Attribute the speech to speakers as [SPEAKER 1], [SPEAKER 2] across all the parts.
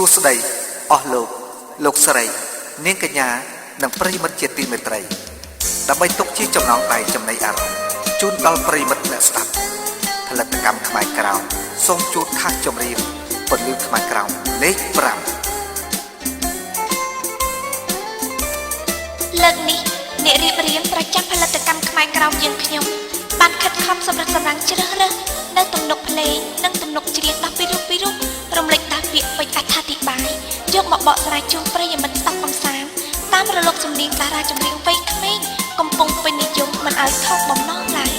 [SPEAKER 1] ួស្តីអស់លោកស្រីនាងកញ្ញានិងប្រិយមិត្តជាទីមេត្រីដើម្បីទុកជាចំណងដៃចំណៃអារម្មណ៍ជូនដល់ប្រិយមិត្តអ្នកស្ដាប់ផលិតកម្មខ្មែរក្រោមសូមជូនខាសចម្រៀងពន្លឺខ្មែរក្រោមលេខ5
[SPEAKER 2] លើកនេះអ្នករៀបរៀងប្រចាំផលិតកម្មខ្មែរក្រោមយើងខ្ញុំបានខិតខំសម្រិតសម្រាំងជ្រើសរើសនៅទំនុកភ្លេងនិងទំនុកច្រៀងដ៏ពីរោះរំលេចដល់ពាក្យពេចន៍អត្ថាធិប្បាយយកមកបកស្រាយជូនប្រិយមិត្តស្ដាប់កំសាន្តតាមរលកសំឡេងតារាចម្រៀងវ័យក្មេងកំពុងពេញនិយមមិនឲ្យខុសបំណងឡើយ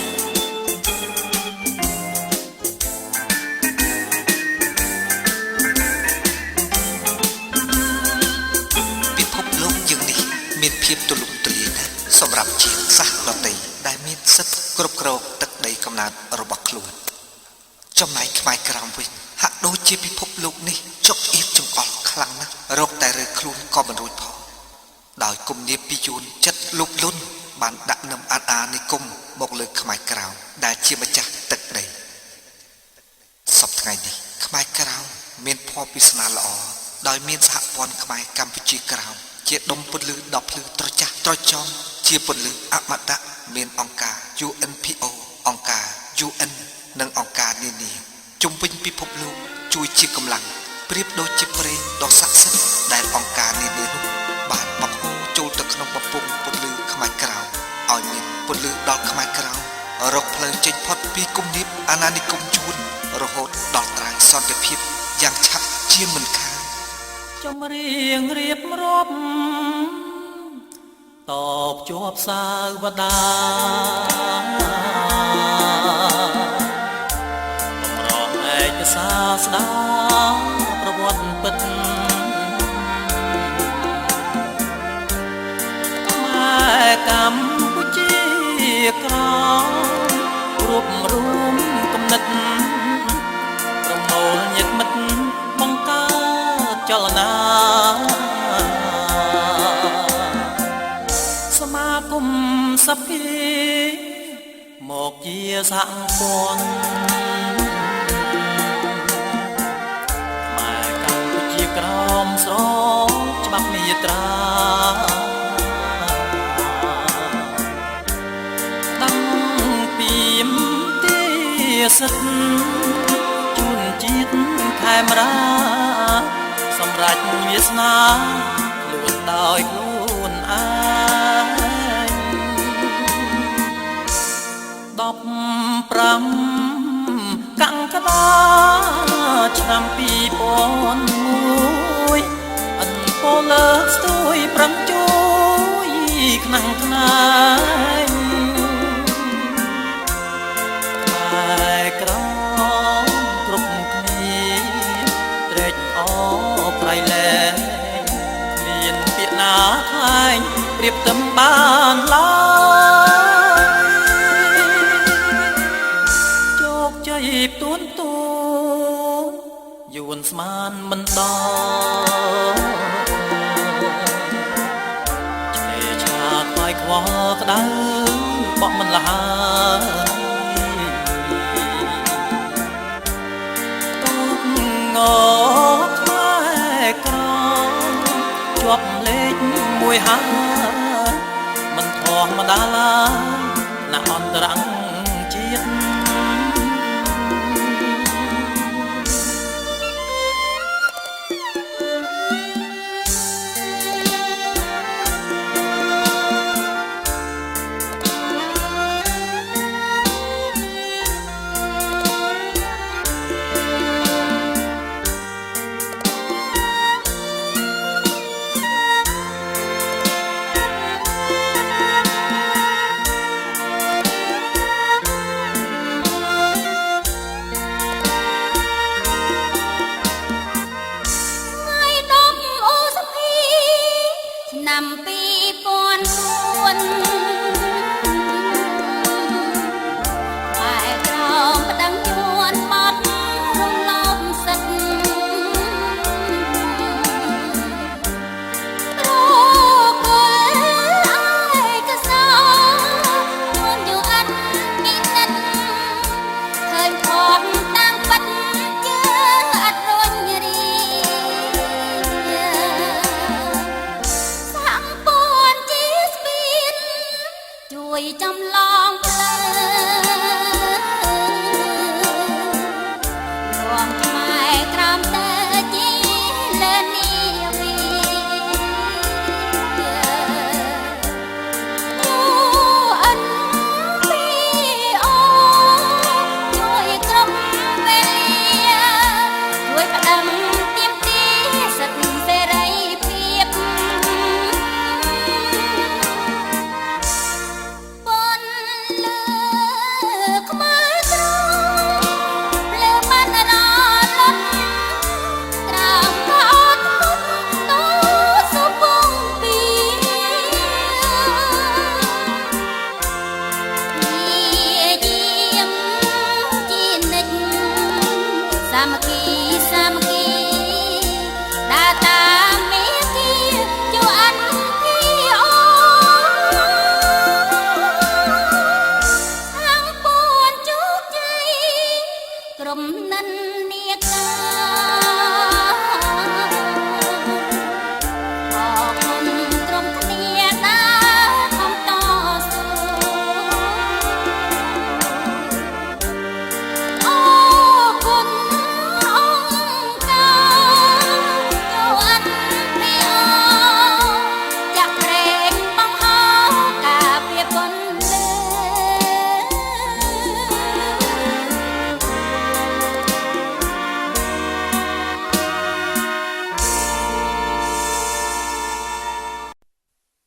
[SPEAKER 1] ពិភពលោកយើងនេះមានភាពទូលំទូលាយណាស់សម្រាប់ជាសាសដតីដែលមានសិទ្ធិគ្រប់គ្រងទឹកដីកំណើតរបស់ខ្លួនចំណែកខ្មែរក្រោមវិញហាក់ដូចជាពិភពលោកនេះចុកអៀតចង្អុលខ្លាំងណាស់រកតែរើខ្លួនក៏មិនរួចផងដោយគំនាបពីយួនចិត្តលុបលុនបានដាក់នឹមអានិគមមកលើខ្មែរក្រោមដែលជាម្ចាស់ទឹកដីសប្តាហ៍ថ្ងៃនេះខ្មែរក្រោមមានភ័ព្វវាសនាល្អដោយមានសហព័ន្ធខ្មែរកម្ពុជាក្រោមជាដុំពន្លឺដ៏ភ្លឺត្រចះត្រចង់ជាពន្លឺអមតៈមានអង្គការ UNPO អង្គការ UN និងអង្គការនានាជុំវិញពិភពលោកជួយជាកម្លាំងប្រៀបដូចជាព្រេងដ៏ស័ក្តិសិទ្ធិដែលអង្គការនានានោះបានបង្ហូរចូលទៅក្នុងបំពង់ពន្លឺខ្មែរក្រៅឲ្យមានពន្លឺដល់ខ្មែរក្រៅរកផ្លូវចេញផុតពីគំនាបអាណានិគមយួនរហូតដល់ត្រាយសន្តិភាពយ៉ាងឆាប់ជាមិនខាន
[SPEAKER 3] ចម្រៀងរៀបរាប់តបជាប់សាវតាបំរងឯកសារស្ដារប្រវត្តិពិតខ្មែរកម្ពុជាក្ររួបរួមគំនិតប្រមូលញាតិមិត្តបង្កើតចលនាសមាគមសភាមកជាសហព័ន្ធខ្មែរកម្ពុជាក្រមស្រោច្បាប់មាត្រាតាំងពីមទាសិទ្ធិជូនជាតិខេមរាសម្រាប់វាសនាខ្លួនដោយខ្លួនឯង15កក្កដាឆ្នាំ2001អិនពោលើស្ទួយប្រំជួយខ្លាំងខ្នាញខ្មែរក្រមគ្រប់គ្នាត្រេកអរប្រៃលែងគ្មានពាក្យណាថ្លែងប្រៀបទឹមបានឡើយជោគជ័យទួនយួនស្មានមិនដល់ឆ្នេរឆាខ្វាយខ្វល់ក្តៅបក់មិនឡើយទូកងខ្មែរក្រជាប់លេខមួយហើយមិនធម្មតាឡើយណាអន្តរជាតិ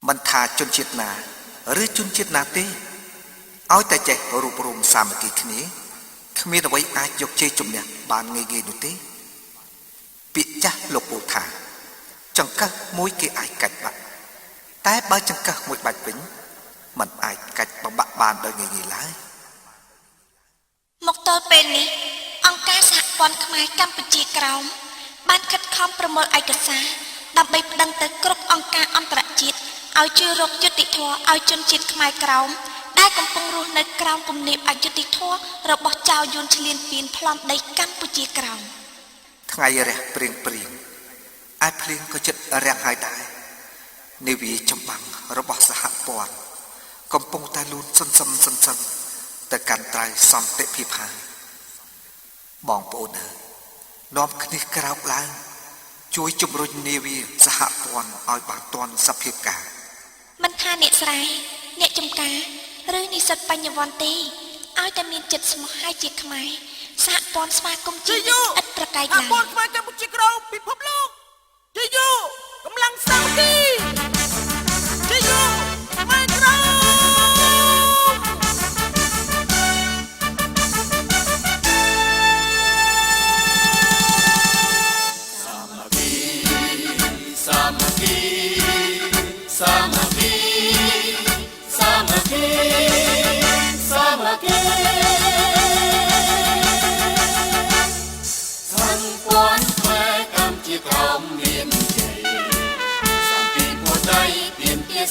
[SPEAKER 1] មិនថាជនជាតិណាឬជនជាតិណាទេឲ្យតែចេះរួបរวมសាមគ្គីគ្នាគ្មានអ្វីអាចយកជ័យជំនះបានងាយៗនោះទេពាក្យចាស់លោកពោលថាចង្កឹះមួយគេអាចកាច់បាក់តែបើចង្កឹះមួយបាច់វិញมันអាចកាច់បំបាក់បានដោយងាយៗឡើយ
[SPEAKER 2] មកទល់ពេលនេះអង្គការសហព័ន្ធខ្មែរកម្ពុជាក្រោមបានខិតខំប្រមូលឯកសារដើម្បីប្តឹងទៅគ្រប់អង្គការអន្តរជាតិឲ្យជួយរកយុត្តិធម៌ឲ្យជនជាតិខ្មែរក្រោមដែលកំពុងរស់នៅក្រោមគំនាបអយុត្តិធម៌របស់ចៅយួនឈ្លានពានប្លន់ដីកម្ពុជាក្រោម
[SPEAKER 1] ថ្ងៃរះព្រៀងឯភ្លៀងក៏ចិត្តរាំងហើយដែរនាវាចម្បាំងរបស់សហព័ន្ធកំពុងតែលូនសន្សំទៅកាន់ត្រៃសន្តិភាពហើយបងប្អូនអើយនាំគ្នាក្រោកឡើងជួយជំរុញនាវាសហព័ន្ធឲ្យបានទាន់សភាពការ
[SPEAKER 2] មិនថាអ្នកស្រែអ្នកចំការឬនិស្សិតបញ្ញវន្តទេឲ្យតែមានចិត្តស្មោះហើយជាខ្មែរសហព័ន្ធស្វាគមន៍ជាឥតប្រកែកឡើយសហព័ន្ធខ្មែរកម្ពុជាក្រោមពិភពលោកជាយូកម្លាំងសាមគ្គីជាយូខ្មែរក្រោម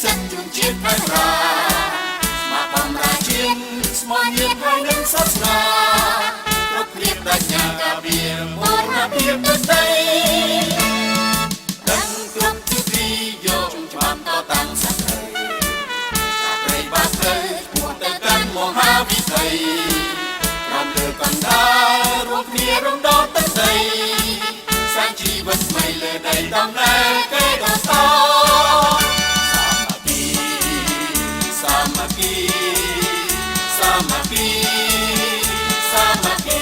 [SPEAKER 2] សិទ្ធិជនជាតិខ្មែរស្មាបំរាជាតិស្មោះញាតហើយនឹងសាសនាគ្រប់គ្នាបញ្ញាការពារបូរណភាពទឹកដីដឹងគ្រប់ទិសទីយកច្បាប់តតាំងសក្តិថាព្រៃបាត់ទៅពួតទៅកាន់មហាវិថីក្រំលើកណ្ដាលរួមគ្នារំដោះទឹកដីសាងជីវិតថ្មីលើដីដំណើរគេដ៏តសាមគ្គីសាមគ្គីសាមគ្គីសាមគ្គី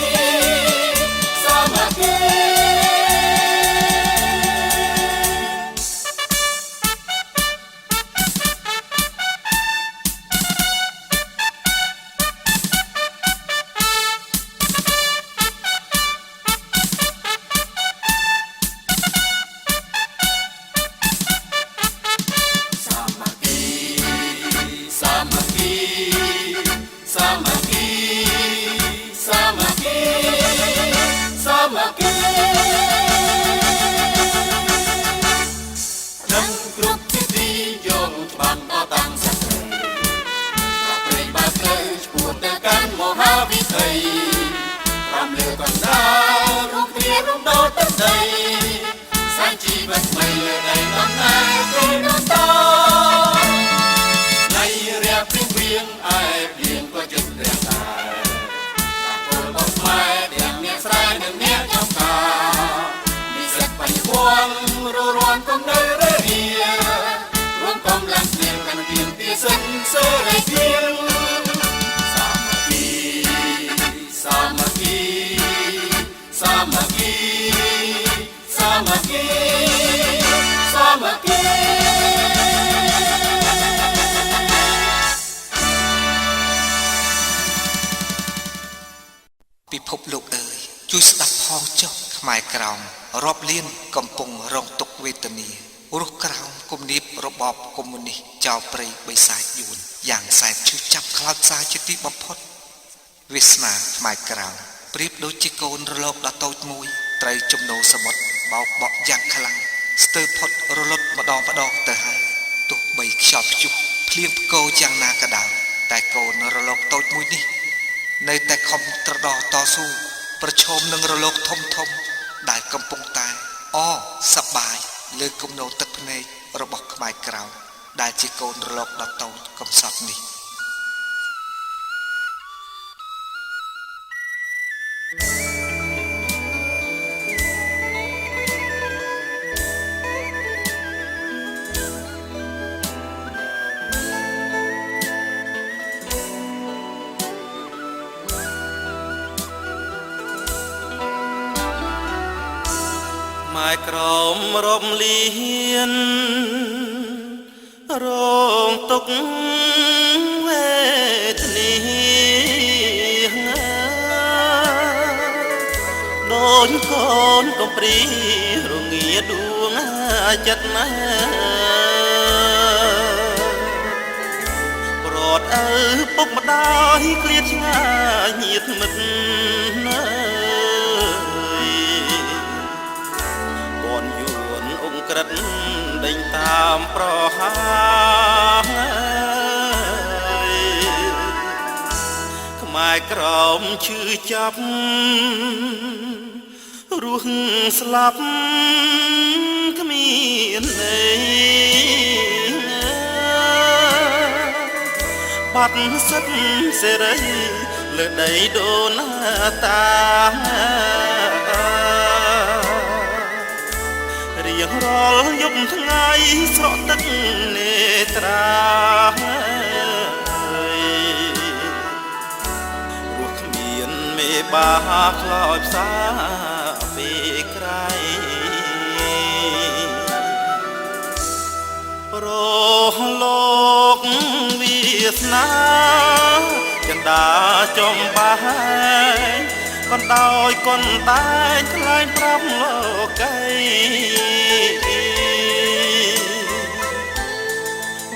[SPEAKER 2] ពិភពលោកអើយជួយស្ដាប់ផងចុះខ្មែរក្រោមរាប់លានកំពុងរងទុក្ខវេទនារស់ក្រោមគំនាបរបបកុម្មុយនីសចោលព្រៃបិសាចយួនយ៉ាងសែនឈឺចាប់ខ្លោចសារជាទីបំផុតវាសនាខ្មែរក្រោម
[SPEAKER 1] ប្រៀបដូចជាកូនរលកដ៏តូចមួយត្រីជំនោរសមុទ្របោកបក់យ៉ាងខ្លាំងស្ទើរផុតរលត់ម្ដងទៅហើយទោះបីខ្យល់ព្យុះភ្លៀងផ្គរយ៉ាងណាក៏ដោយតែកូនរលកតូចមួយនេះនៅតែខំត្រដោះតស៊ូប្រឈមនឹងរលកធំដែលកំពុងតែសប្បាយលើគំនោរទឹកភ្នែករបស់ខ្មែរក្រៅដែលជាកូនរលកដ៏តូចកំសត់នេះ
[SPEAKER 3] ម៉ែក្រមរំលៀនរងទុកវេទនាដូចកូនកំព្រីរងាដួងចិត្តណាប្រត់ឪពុកម្ដាយឃ្លាតឆ្ងាយញាតិមិត្តណាក្រិតដេញតាមប្រហាខ្មែរក្រមឈឺចាប់រស់ស្លាប់គ្មានន័យបាត់សិទ្ធសេរីលើដីដូនតារៀងរាល់យប់ថ្ងៃស្រក់ទឹកនេត្រារស់គ្មានមេបាខ្លោចផ្សាពេលក្រៃរលោកវាសនាចន្ទាចំបាយកនដោយកនតែថ្លែងប្រាប់លោកី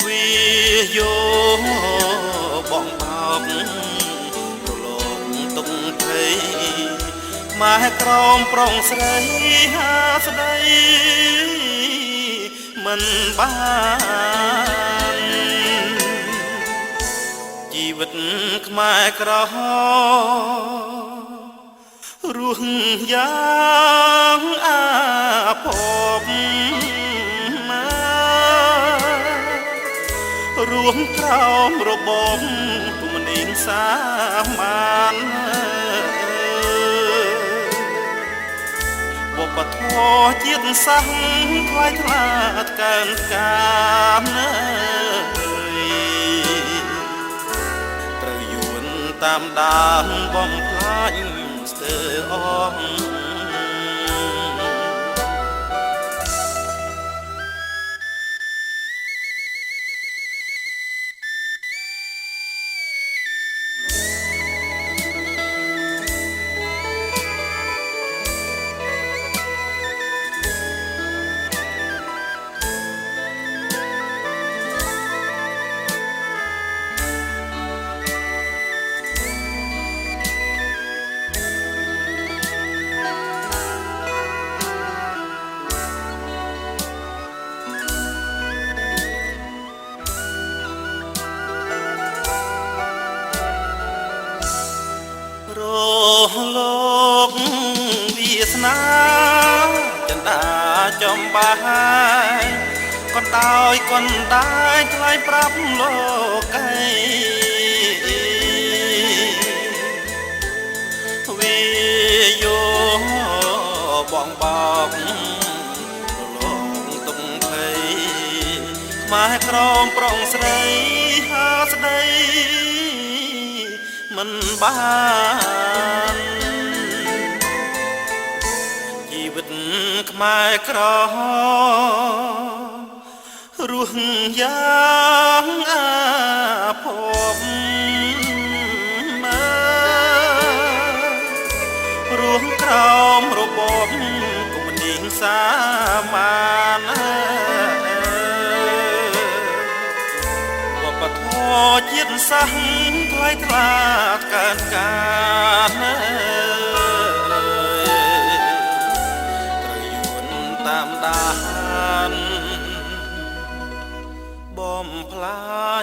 [SPEAKER 3] វាយោបងបោកប្រឡងទុកភ័យម៉ែក្រមប្រុងស្រីហាស្ដីមិនបានជីវិតខ្មែរក្រហមរស់យ៉ាងអាភពរួមក្រោមរបបគុំនាងសាមានវប្បធម៌ជាតិសាសន៍ថ្លៃថ្លាកើនកាមត្រូវយួនតាមដានបំផ្លាញស្ទើរអស់លោកវាសនាចន្ទាចំបាយកនដោយកនដាយថ្លៃប្រាប់លោកីវាយោបងបោកប្រឡងទុកភ័យខ្មែរក្រមប្រុងស្រីហាស្ដីមិនបានជីវិតខ្មែរក្រហមរស់យ៉ាងអាភពរស់ក្រោមរបបគុំនាងសាមានវប្បធម៌ជាតិសាសន៍ថ្លៃថ្លាកើនកាន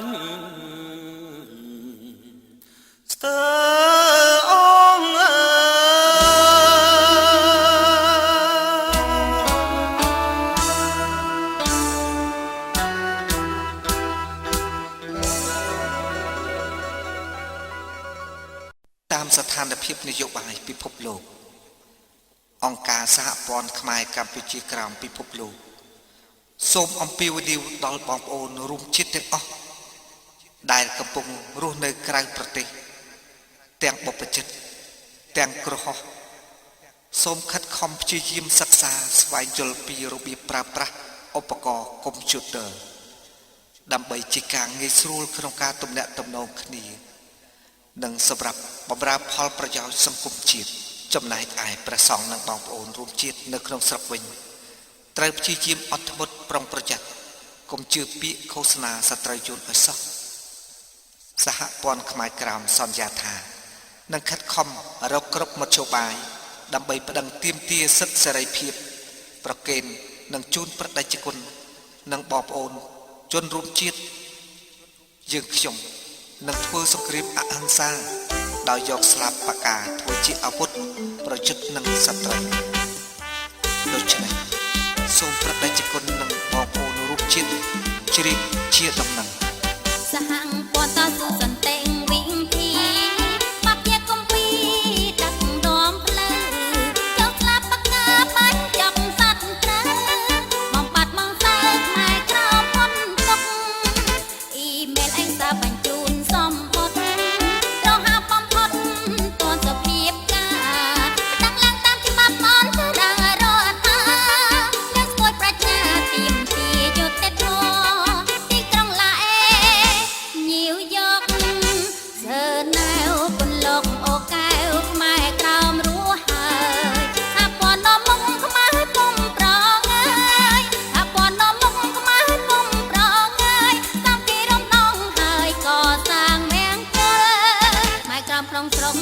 [SPEAKER 3] ញ់ស្ទើអង
[SPEAKER 1] តាមស្ថានភាពនយោបាយពិភពលោកអង្គការសហព័ន្ធខ្មែរកម្ពុជាក្រោមពិភពលោកសូមអំពាវនាវដល់បងប្អូនរួមជាតិទាំងអស់ដែលកំពុងរស់នៅក្រៅប្រទេសទាំងបព្វជិតទាំងក្រហមសូមខិតខំព្យាយាមសិក្សាស្វែងយល់ពីរបៀបប្រើប្រាស់ឧបករណ៍កុំព្យូទ័រដើម្បីជាការងាយស្រួលក្នុងការទំនាក់ទំនងគ្នានិងសម្រាប់បម្រើផលប្រយោជន៍សង្គមជាតិចំណែកឯព្រះសង្ឃនិងបងប្អូនរួមជាតិនៅក្នុងស្រុកវិញត្រូវព្យាយាមអត់ធ្មត់ប្រុងប្រយ័ត្នកុំជឿពាក្យឃោសនាសត្រូវយន្តឲ្យសោះសហព័ន្ធខ្មែរក្រោមសន្យាថានឹងខិតខំរកគ្រប់មធ្យោបាយដើម្បីប្តឹងទាមទារសិទ្ធិសេរីភាពប្រកេននិងជូនប្រតិជនគុណនិងបងប្អូនជនរួមជាតិយើងខ្ញុំនឹងធ្វើសង្គ្រាមអហិង្សាដោយយកស្លាបបកាធ្វើជាអាវុធប្រយុទ្ធនឹងសត្រូវដូច្នេះសូមប្រតិជនគុណនិងបងប្អូនរួមជាតិជ្រាបជាដំណឹង
[SPEAKER 4] សហព័ន្ធតស៊ូសន្តិវិធីបាក់ជាគំពីដឹកនាំផ្លូវចូលស្លាប់បកាបាញ់ចាប់សត្វត្រូវបំបត្តិមកសើខ្មែរក្រោមមុនទុកអ៊ីមែលឯងសាបញ្ជូនសំបុត្ររហ័សបំផុតទាន់សុភាពការដាក់ឡើងតាមច្បាប់អន្តររដ្ឋលើកស្ទួយប្រជាទាមទារយុត្តិធម៌ទីក្រុងឡាអេញៀវយកសើណែវពន្លកអូកែវខ្មែរក្រោមរស់ហើយថាពណ៌នំមុខខ្មែរពុំប្រងើយថាពណ៌នំមុខខ្មែរពុំប្រងើយតាមគេរំដងហើយក៏សាងមង្គលខ្មែរក្រោមក្នុងស្រុក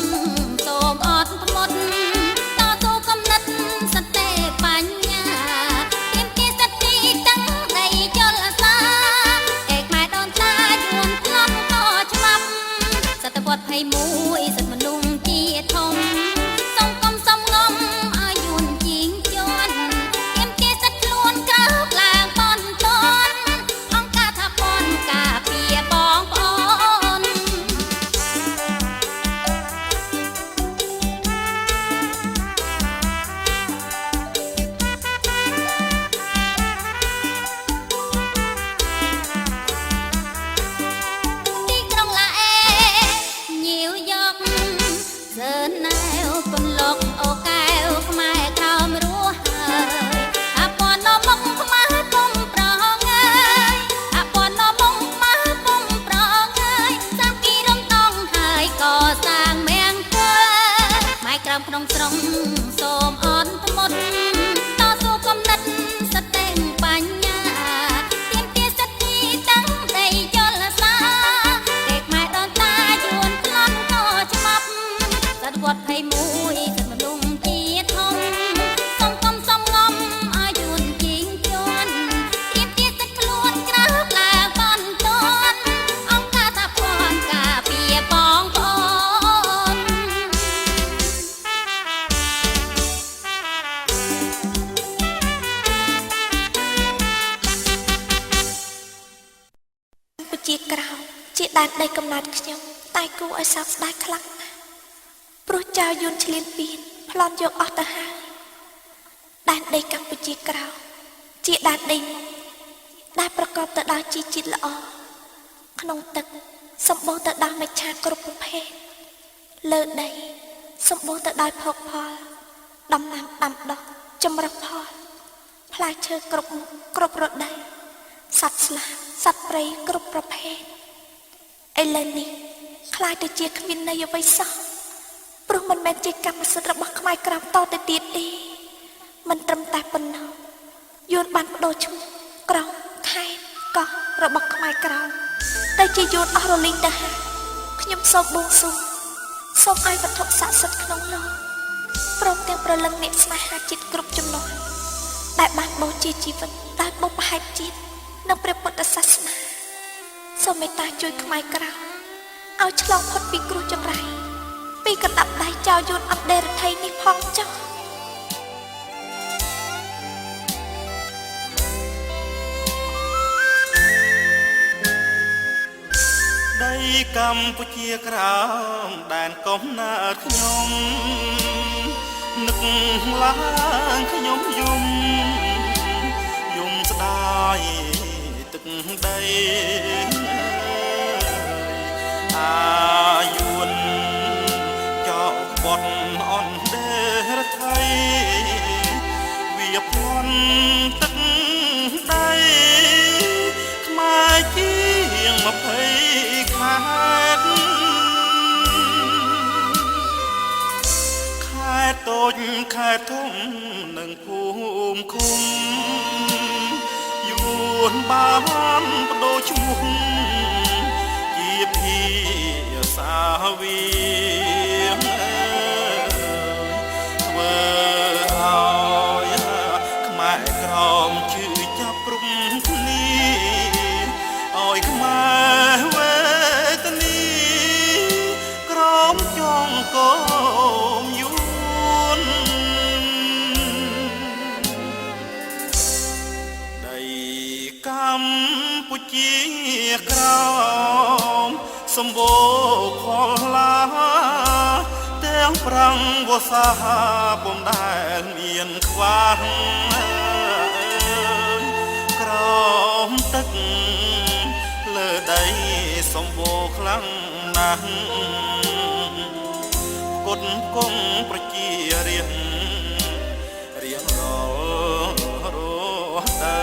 [SPEAKER 4] សូមអត់ធ្មត់តស៊ូគំនិតសតិបញ្ញាទាមទារសិទ្ធិទាំងដីយល់សាឯខ្មែរដូនតាយួនថ្លង់ក៏ច្បាប់សតវត្ស21សិទ្ធិមនុស្សជាធំសង្គមសំងំឲ្យយួនជីងជន់ទាមទារសិទ្ធិខ្លួនក្រោកឡើងបន់តនអង្គការថាពន្ធការពារបងប្អូនទីក្រុងឡាអេញៀវយកសើណែវពន្លកអូកែវខ្មែរក្រោមរស់ហើយថាពណ៌នំមុខខ្មែរពុំប្រងើយថាពណ៌នំមុខខ្មែរពុំប្រងើយសាមគ្គីរំដងហើយក៏សាងមង្គលខ្មែរក្រោមក្នុងស្រុកសូមអន់ធ្មត់តស៊ូគំនិតសតិបញ្ញាទាមទារសិទ្ធិទាំងដីយល់សាតែខ្មែរដូនតាយួនថ្លង់ក៏ច្បាប់សតវត្ស21សិទ្ធិមនុស្សជាធំសង្គមសំងំឲ្យយួនជីងជន់ទាមទារសិទ្ធិខ្លួនក្រោកឡើងបន់តនអង្គការថាពន្ធការពារបងប្អូន
[SPEAKER 2] កម្ពុជាក្រោមជាដែនដីកំណើតខ្ញុំតែគួរឲ្យសោកស្ដាយខ្លាំងណាស់ព្រោះចៅយួនឈ្លានពានប្លន់យកអស់ទៅហើយដែនដីកម្ពុជាក្រោមជាដែនដីមួយដែលប្រកបទៅដោយជីជាតិល្អក្នុងទឹកសម្បូរទៅដោយមច្ឆាគ្រប់ប្រភេទលើដីសម្បូរទៅដោយភោគផលដំណាំដាំដុះចម្រុះផលផ្លែឈើគ្រប់មុខគ្រប់រដូវសត្វស្លាបសត្វព្រៃគ្រប់ប្រភេទឥឡូវនេះខ្លាចទៅជាគ្មានន័យអ្វីសោះព្រោះមិនមែនជាកម្មសិទ្ធិរបស់ខ្មែរក្រោមតទៅទៀតទេមិនត្រឹមតែប៉ុណ្ណោះយួនបានបដូរឈ្មោះក្រោមខេត្តកោះរបស់ខ្មែរក្រោមតែជាយួនអស់រលីងទៅហើយខ្ញុំសូមបួងសួងសូមឲ្យវត្ថុស័ក្តិសិទ្ធិក្នុងលោកព្រមទាំងប្រលឹងអ្នកស្នេហាជាតិគ្រប់ចំនួនដែលបានបូជាជីវិតដោយបុព្វហេតុជាតិនៅព្រះពុទ្ធសាសនា សូមមេត្តាជួយខ្មែរក្រៅឲ្យឆ្លងផុតពីគ្រោះចង្រៃពីកណ្ដាប់ដៃចៅយួនអត់ដេរថៃនេះផងចុះ
[SPEAKER 3] ដីកម្ពុជាក្រោមដែនកំណើតខ្ញុំនឹកឡើងខ្ញុំយំស្ដាយទឹកដីអាយួនចោកបត់អន់ដេរថៃវាភ្លន់ទឹកដីខ្មែរជាង20ខែខែតូចខែធំនឹងភូមិឃុំយួនបានបដូរឈ្មោះជាភាសាវីធ្វើឲ្យខ្មែរក្រមជឿចាប់គ្រប់គ្នាឲ្យខ្មែរវេទនីក្រមចងកោមយួនដីកម្ពុជាក្រោមសម្បូរខលឡាទាំងប្រាំងវស្សាពុំដែលមានខ្វះក្រមទឹកលើដីសម្បូរខ្លាំងណាស់គុតគង់ប្រជារាស្ត្ររៀងរាល់រស់ទៅ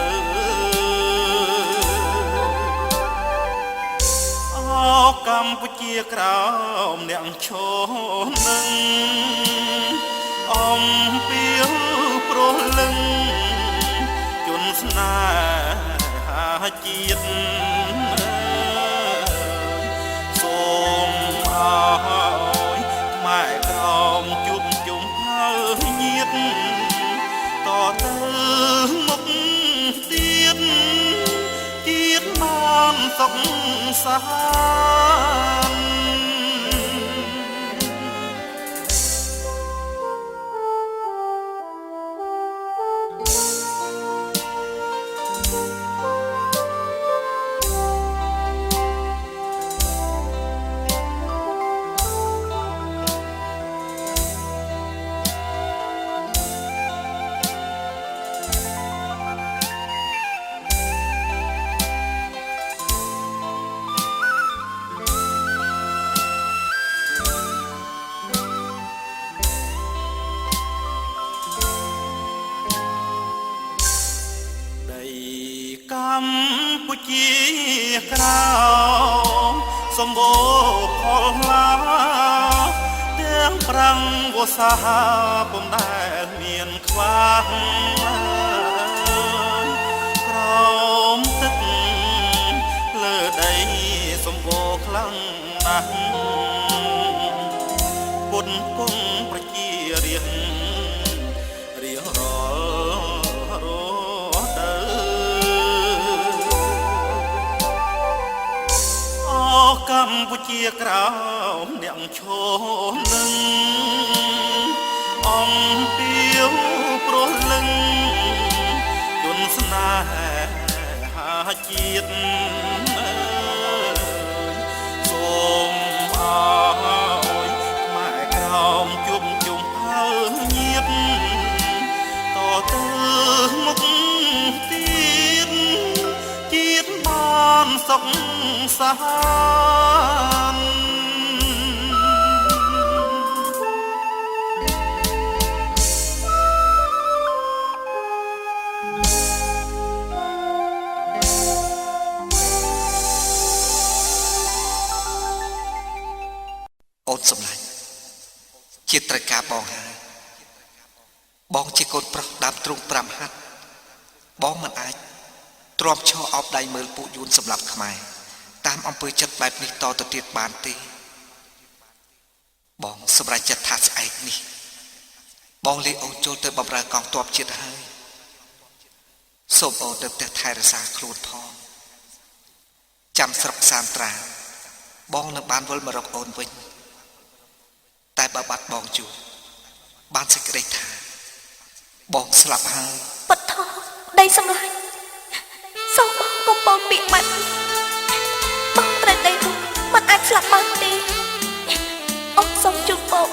[SPEAKER 3] កម្ពុជាក្រោមអ្នកឈរនឹងអំពីលព្រោះលឹងជន់ស្នេហាជាតិសូមឲ្យខ្មែរក្រមជួបជុំហើយញាតតទៅមុខទៀតជាតិបានសុខសាន្ត កម្ពុជាក្រោមសម្បូរផលឡាទាំងប្រាំងវស្សាពុំដែលមានខ្វះក្រោមទឹកលើដីសម្បូរខ្លាំងណាស់ពុតគង់ប្រជារាស្ត្ររៀងរាល់កម្ពុជាក្រោមអ្នកឈរនឹងអំពីលព្រោះលឹងជន់ស្នេហាជាតិសូមឲ្យខ្មែរក្រមជួបជុំហើយញាតតទៅមុខទៀតជាតិបានសុខសាន្ត
[SPEAKER 1] អូនសម្លាញ់ជាត្រូវការបងហើយបងជាកូនប្រុសដើមទ្រូង5ហាត់បងមិនអាចទ្រាំឈរអោបដៃមើលពួកយួនសម្លាប់ខ្មែរតាមអំពើចិត្តបែបនេះតទៅទៀតបានទេបងសម្រេចចិត្តថាស្អែកនេះបងលេអូនចូលទៅបម្រើកងទ័ពជាតិហើយសូមអូនទៅផ្ទះថែរក្សាខ្លួនផង ចាំស្រុកសានត្រាបងនឹងបានវិលមករកអូនវិញតែបើបាត់បងជួបានសេចក្តីថាបងស្លាប់ហើយ
[SPEAKER 2] បិទថោដីសម្លាញ់សូមបងកុំបោលពាក្យបាត់បងត្រូវដីនោះមិនអាចស្លាប់បានទេអូនសូមជួយបង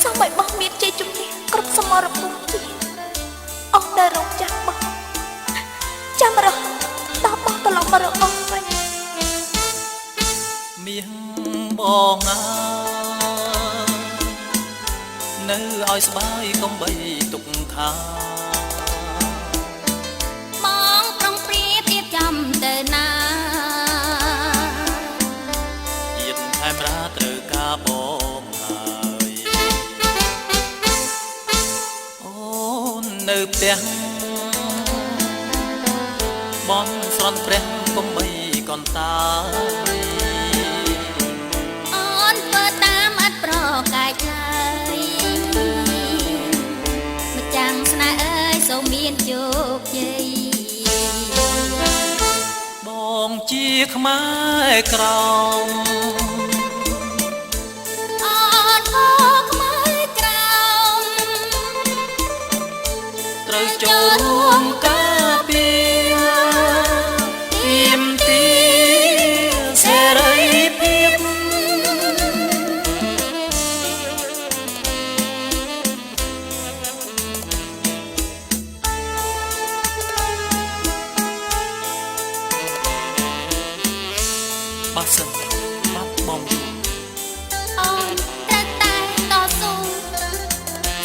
[SPEAKER 2] សូមឲ្យបងមានជ័យជំនះគ្រប់សមរភូមិជាតិអូននៅរងចាំបងចាំរហូតដល់បងត្រឡប់មករកអូនវិញ
[SPEAKER 3] មាសបងណានៅឲ្យស្បាយកុំបីទុកថា
[SPEAKER 4] បងប្រុងប្រៀបរៀបចំទៅណា
[SPEAKER 3] ជាតិថែមរាត្រូវការបងហើយអូននៅផ្ទះបនស្រន់ព្រះកុំបីកនតាយ
[SPEAKER 4] អូនធ្វើតាមអត់ប្រកែកឡើយម្ចាំងស្នេហ៍អើយសូមមានជោគជ័យ
[SPEAKER 3] បងជាខ្មែរក្រម
[SPEAKER 4] អូនខកខ្មែរក្រោម
[SPEAKER 3] ត្រូវចូលរួមការពារទាមទារសេរីភាព បើសិនបាត់បងយូរ
[SPEAKER 4] អូនត្រូវតែតស៊ូ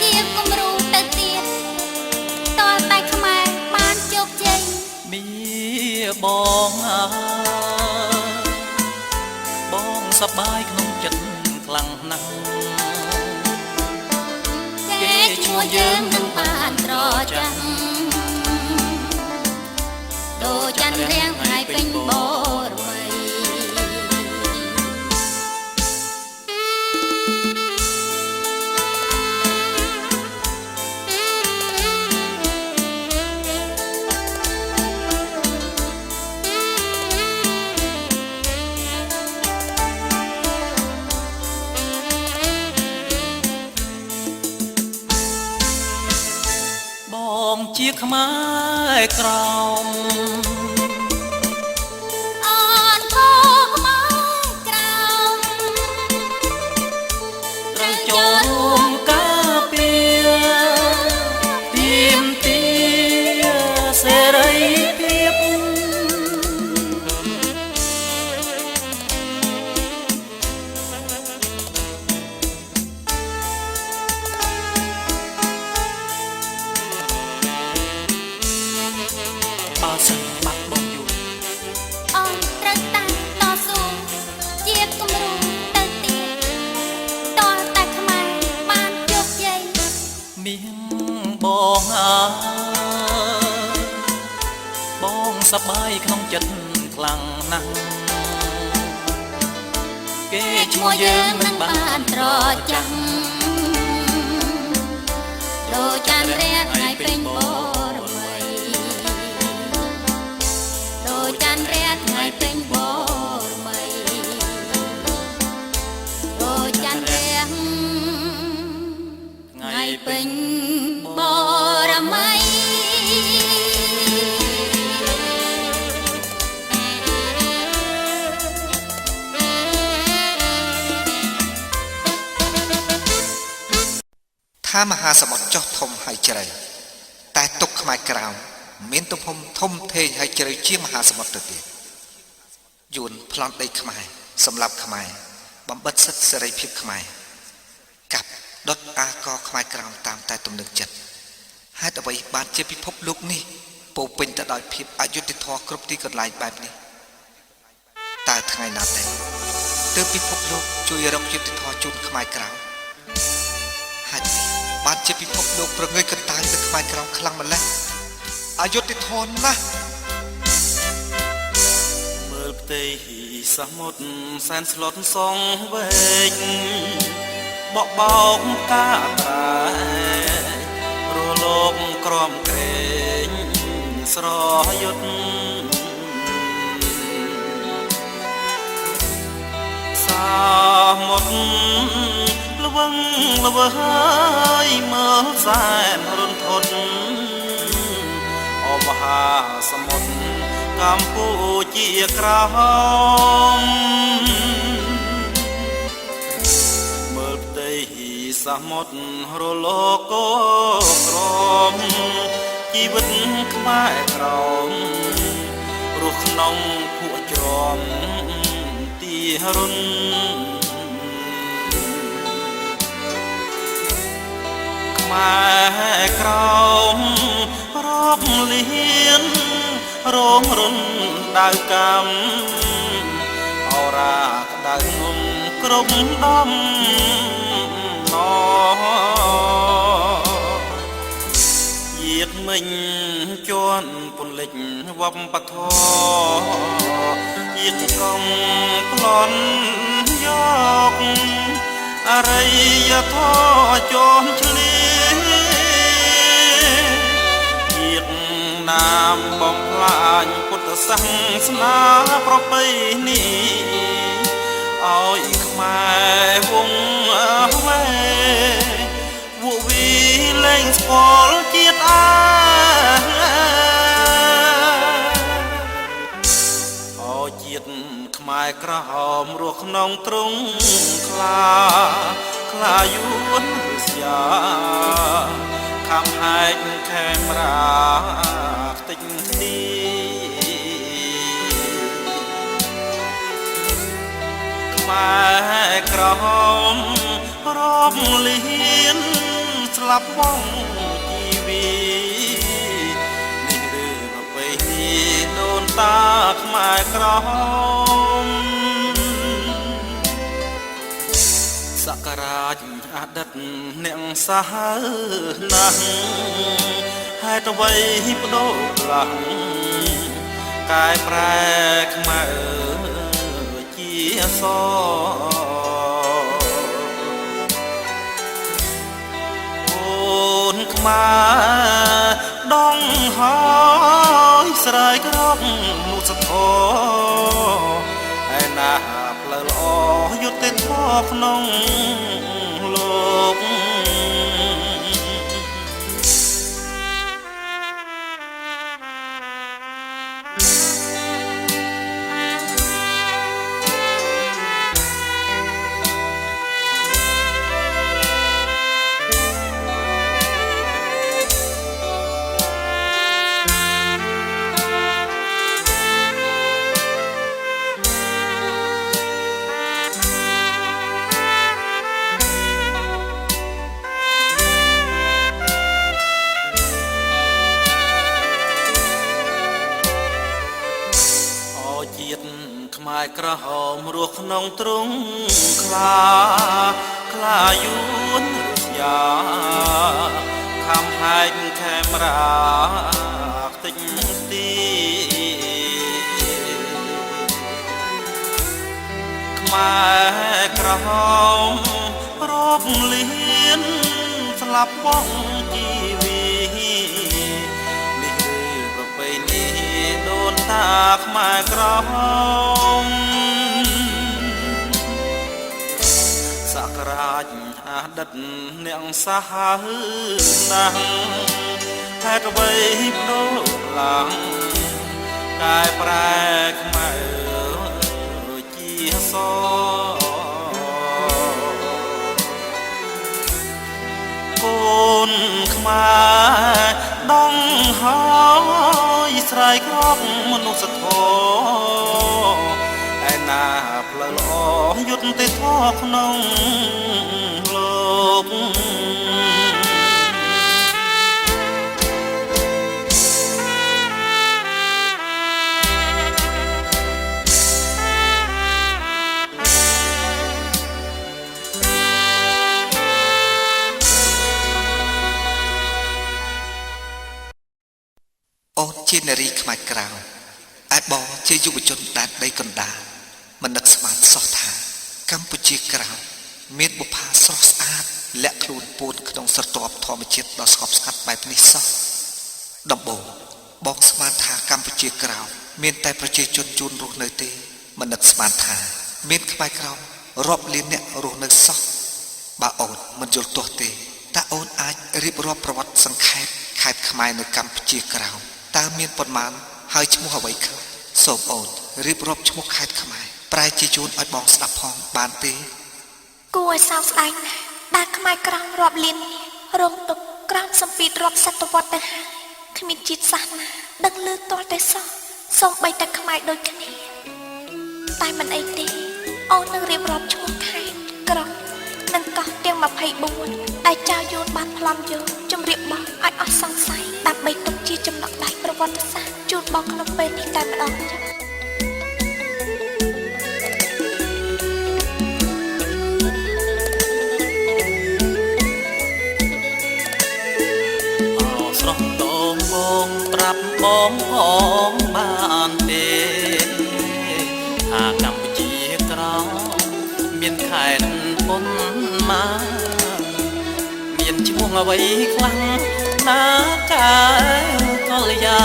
[SPEAKER 4] ជាគំរូទៅទៀតតតែខ្មែរបានជោគជ័យ
[SPEAKER 3] មីបងអើយបងសប្បាយក្នុងចិត្តខ្លាំងណាស់
[SPEAKER 4] គេឈ្មោះយើងនឹងបានត្រចាំដូចច័ន្ទរាំងថ្ងៃពេញបរមី
[SPEAKER 3] បងជាខ្មែរក្រម
[SPEAKER 4] អូនខកខ្មែរក្រោម
[SPEAKER 3] ត្រូវចូលរួមការពារទាមទារសេរីភាព បើសិនបាត់បងយូរ
[SPEAKER 4] អូនត្រូវតែតស៊ូជាគំរូទៅទៀតតតែខ្មែរបានជោគជ័យ
[SPEAKER 3] មានបងអើយបងសប្បាយក្នុងចិត្តខ្លាំងណាស់គេឈ្មោះយើងមិនបានត្រចាំដូចច័ន្ទរាថ្ងៃពេញបរមីដូចច័ន្ទរាថ្ងៃពេញបរមីដូចច័ន្ទរាថ្ងៃពេញបរមី
[SPEAKER 1] ថាមហាសមុទ្រចុះធំហើយជ្រៅតែទុកខ្មែរក្រោមមានទំហំធំធេងហើយជ្រៅជាងមហាសមុទ្រទៅទៀតយួនប្លន់ដីខ្មែរសម្រាប់ខ្មែរបំបិតសិទ្ធិសេរីភាពខ្មែរកាប់ដុតអាកខ្មែរក្រោមតាមតែទំនឹងចិត្តហេតុអ្វីបានជាពិភពលោកនេះពោពេញទៅដោយភាពអយុត្តិធម៌គ្រប់ទីកន្លែងបែបនេះតើថ្ងៃណាទេទើបពិភពលោកជួយរកយុត្តិធម៌ជូនខ្មែរក្រោមហេតុនេះបានជាពិភពលោកប្រងើយកន្តើយទៅខ្មែរក្រោមខ្លាំងម្ល៉េះអយុត្តិធម៌ណាស់
[SPEAKER 3] មើលផ្ទៃសមុទ្រសែនស្លុតសងវែកបក់បោកកាត្រែរលោកក្រំក្រែងស្រយុទ្ធ មុតល្វឹងល្វើយមើលសែនរន្ធត់អមហាសមុទ្រកម្ពុជាក្រហមមើលផ្ទៃសមុទ្ររលកក្រមជីវិតខ្មែរក្រមរស់ក្នុងភក់ជ្រំទីរុនខ្មែរក្រមរាប់លានរងរុនដៅកម្មអរាក្តៅងំគ្រប់ដំណយាតមិញជន់ពន្លិចវប្បធម៌យាតកងប្លន់យកអរិយធម៌ជន់ឆ្លៀយាតណាមបំផ្លាញពុទ្ធសាសនាប្រពៃណីឲ្យខ្មែរវងវែវូវីលែងស្គាល់ជាតិឲ្យជាតិខ្មែរក្រហមរស់ក្នុងទ្រង់ខ្លាយួនស្យាខំហែកខេមរាខ្ទេចខ្ទីខ្មែរក្រហមរាប់លានស្លាប់បងជីវីនេះឬប្រពៃណីដូនតាខ្មែរក្រហមសក្ការៈអតីតអ្នកសាហាវណាស់ហេតុអ្វីបដូរឡើងកែប្រែខ្មែរជាសអូនខ្មែរដងហើយស្រ័យក្រកមុខសធឯណាផ្លូវល្អយុត្តិធម៌ក្នុងលោកខ្មែរក្រហមរស់ក្នុងទ្រង់ខ្លាយួនស្យាខំហែកខេមរាខ្ទេចទីខ្មែរក្រហមរាប់លានស្លាប់បងជីវីនេះឬប្រពៃណីដូនតាខ្មែរក្រហមសក្ការៈអតីតអ្នកសាហាវណាស់ហេតុអ្វីបដូរឡើងកែប្រែខ្មែរជាសកូនខ្មែរដងហើយស្រ័យក្រកមនុស្សធម៌ឯណាផ្លូវល្អយុត្តិធម៌ក្នុងលោក
[SPEAKER 1] អូនជានារីខ្មែរក្រៅឯបងជាយុវជនដែនដីកណ្ដាលមិននឹកស្មានសោះថាកម្ពុជាក្រៅមានបុប្ផាស្រស់ស្អាតលាក់ខ្លួនពួនក្នុងស្រទាប់ធម្មជាតិដ៏ស្ងប់ស្ងាត់បែបនេះសោះដំបូងបងស្មានថាកម្ពុជាក្រៅមានតែប្រជាជនជួនរស់នៅទេមិននឹកស្មានថាមានខ្មែរក្រៅ រាប់លានអ្នករស់នៅសោះបើអូនមិនយល់ទាស់ទេតើអូនអាចរៀបរាប់ប្រវត្តិសង្ខេបខេត្តខ្មែរនៅកម្ពុជាក្រោមតើមានប៉ុន្មានហើយឈ្មោះអ្វីខ្លះសូមអូនរៀបរាប់ឈ្មោះខេត្តខ្មែរប្រែជាជូនឲ្យបងស្ដាប់ផងបានទេ
[SPEAKER 2] គួរឲ្យសោកស្ដាយណាស់ដែលខ្មែរក្រោមរាប់លាននេះរងទុក្ខក្រោមសម្ពាធរាប់សតវត្សទៅហើយគ្មានជាតិសាសន៍ណាដឹងលឺទាល់តែសោះសូម្បីតែខ្មែរដូចគ្នាតែមិនអីទេអូននឹងរៀបរាប់ឈ្មោះខេត្តក្រុងនិងកោះទាំង24ដែលចៅយួនបានប្លន់យកជម្រាបបងឲ្យអស់សង្ស័យដើម្បីទុកជាចំណងដៃប្រវត្តិសាស្ត្រជូនបងក្នុងពេលនេះតែម្ដងចា៎
[SPEAKER 3] ស្រស់តងបងប្រាប់បងផងបានទេថាកម្ពុជាក្រោមមានខេត្តប៉ុន្មានមានឈ្មោះអ្វីខ្លាំងណាកាយកលយា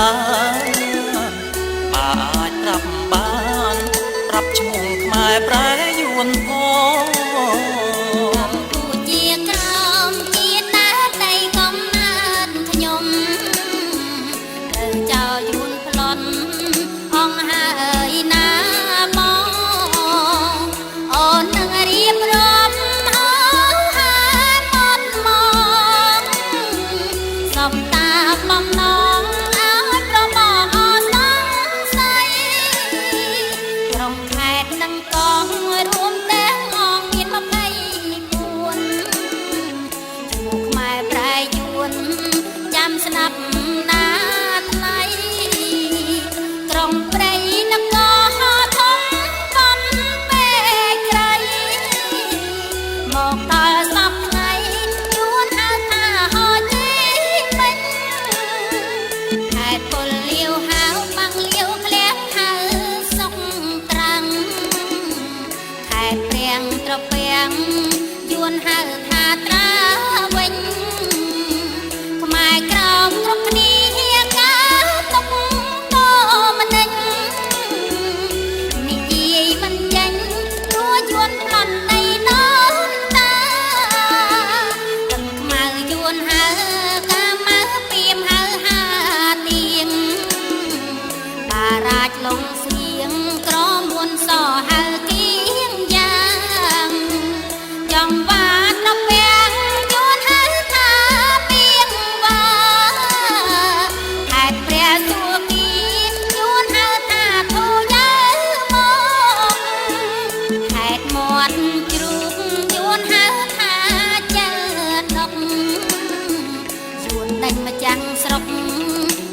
[SPEAKER 3] អាចប្រាប់បានប្រាប់ឈ្មោះខ្មែរប្រែយួនផង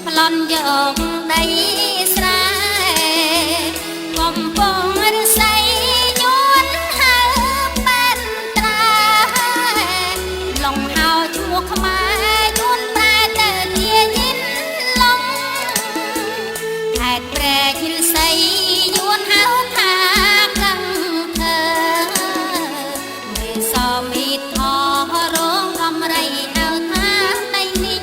[SPEAKER 4] ប្លន់យកដីស្រែកំពង់ឫស្សីយួនហៅបែនត្រាឡងហៅឈ្មោះខ្មែរយួនបែនទៅជាយិនឡងខេត្តព្រែកឫស្សីយួនហៅថាកឹងធើមេសមមីថរងកំរៃហៅថាដីនេះ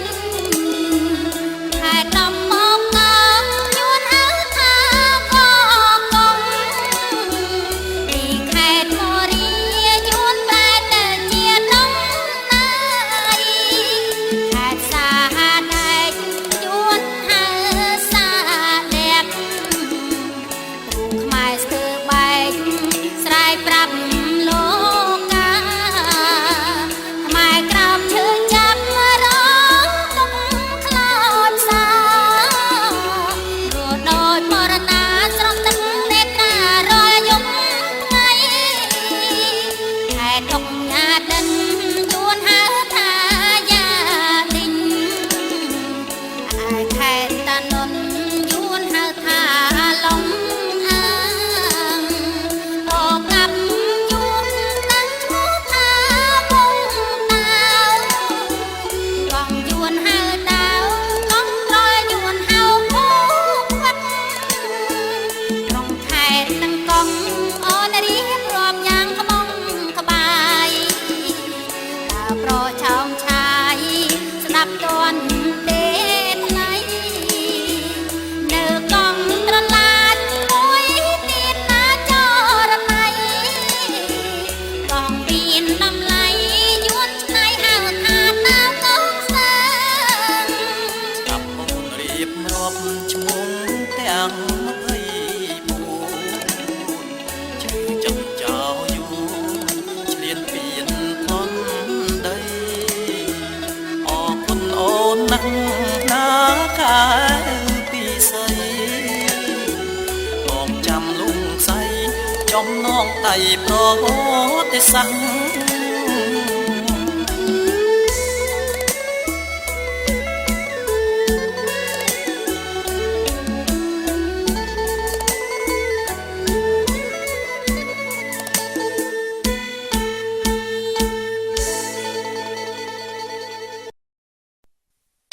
[SPEAKER 3] ប់ឈ្មោះទាំង24ជឿចឹងចោលយូរឆ្លៀនពៀនធនដីអរគុណអូនណាស់ណាកែពីស្អីបងចាំលងស្អីចំណងតៃប្រទេសសាំង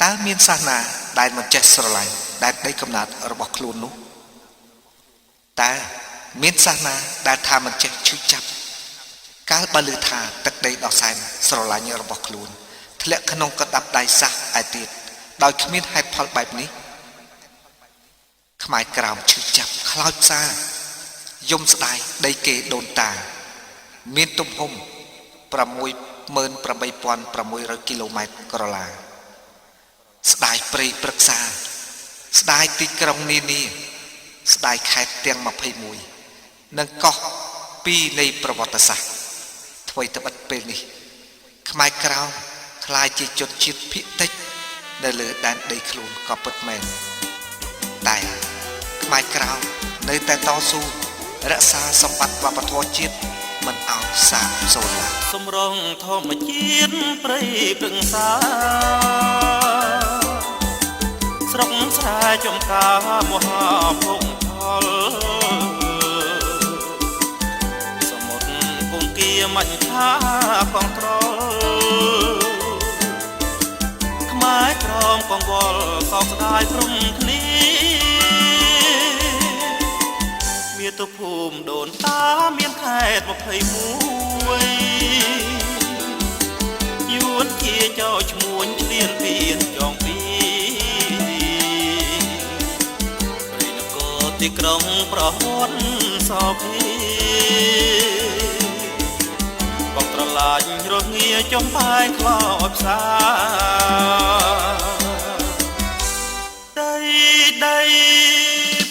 [SPEAKER 1] តើមានសាសនាដែលមិនចេះស្រឡាញ់ដែលដីកំណើតរបស់ខ្លួននោះតើមានសាសនាដែលថាមិនចេះឈឺចាប់កាលបើឮថាទឹកដីដ៏សែនស្រឡាញ់របស់ខ្លួនធ្លាក់ក្នុងកណ្ដាប់ដៃសាសឯទៀតដោយគ្មានហេតុផលបែបនេះខ្មែរក្រោមឈឺចាប់ខ្លោចផ្សាយំស្ដាយដីគេដូនតាមានទំហំ 68,600 គីឡូម៉ែត្រក្រឡាស្ដាយព្រៃព្រឹក្សាស្ដាយទីក្រុងនានាស្ដាយខេត្តទាំង21និងកោះ2នៃប្រវត្តិសាស្ត្រអ្វីត្បិតពេលនេះខ្មែរក្រោមក្លាយជាជនជាតិភាគតិចនៅលើដែនដីខ្លួនក៏ពិតមែនតែខ្មែរក្រោមនៅតែតស៊ូរក្សាសម្បត្តិវប្បធម៌ជាតិមិនឲ្យសាបសូន្យឡើយ
[SPEAKER 3] សំរងធម្មជាតិព្រៃព្រឹងសាស្រុកស្រែចំការមហាភុងផលសមុទ្រគង្គាមញ្ឆាកងត្រល់ខ្មែរក្រមកងវល់សោកស្ដាយព្រំគ្នាមាតុភូមិដូនតាមានខេត្ត21យួនជាចោឈ្មួញឆ្លៀនពៀនចងពីទីក្រុងប្រវត្តិសោភីបងត្រឡាញរងាចំបែកខ្លោចផ្សាដី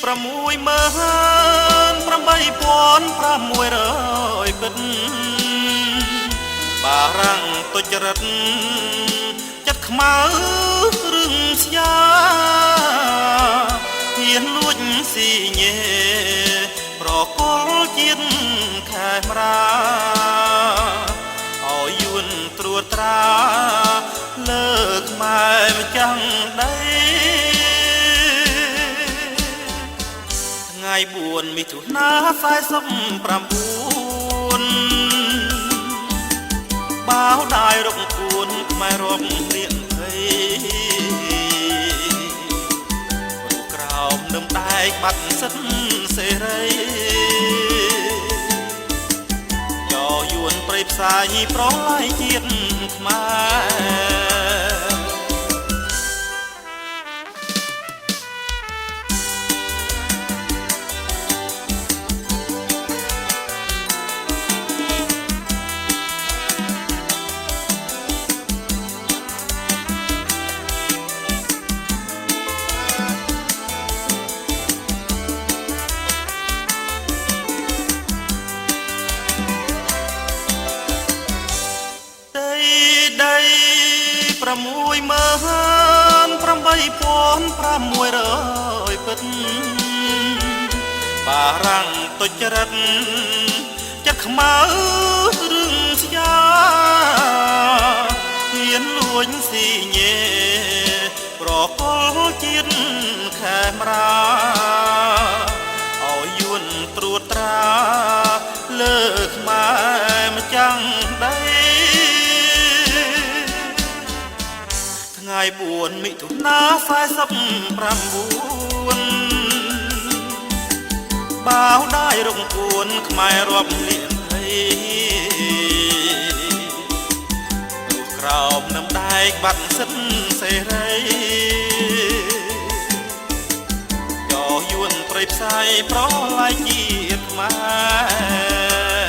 [SPEAKER 3] 68600 ពិតបារាំងទុច្ចរិតចិត្តខ្មៅរឹងស្យាហ៊ានលួចស៊ីញេប្រកល់ជាតិខេមរាឲ្យយួនត្រួតត្រាលើខ្មែរម្ចាំងដីថ្ងៃ4មិថុនា49បាវដាយរកគួនខ្មែររាប់លៀនភ័យក្រោមនឹមដែកបាត់សិទ្ធសេរីយោយួនព្រៃផ្សាយប្រឡាយជាតិខ្មែរ68600 ពិតបារាំងទុច្ចរិតចិត្តខ្មៅរឹងស្យាហ៊ានលួចស៊ីញេប្រកល់ជាតិខេមរាឲ្យយួនត្រួតត្រាលើខ្មែរម្ចាំងដីថ្ងៃ4មិថុនា49បាវដាយរកគួនខ្មែររាប់លៀនភ័យរូបក្រោមនឹមដែកបាត់សិទ្ធសេរីយោយួនព្រៃផ្សាយប្រឡាយជាតិខ្មែរ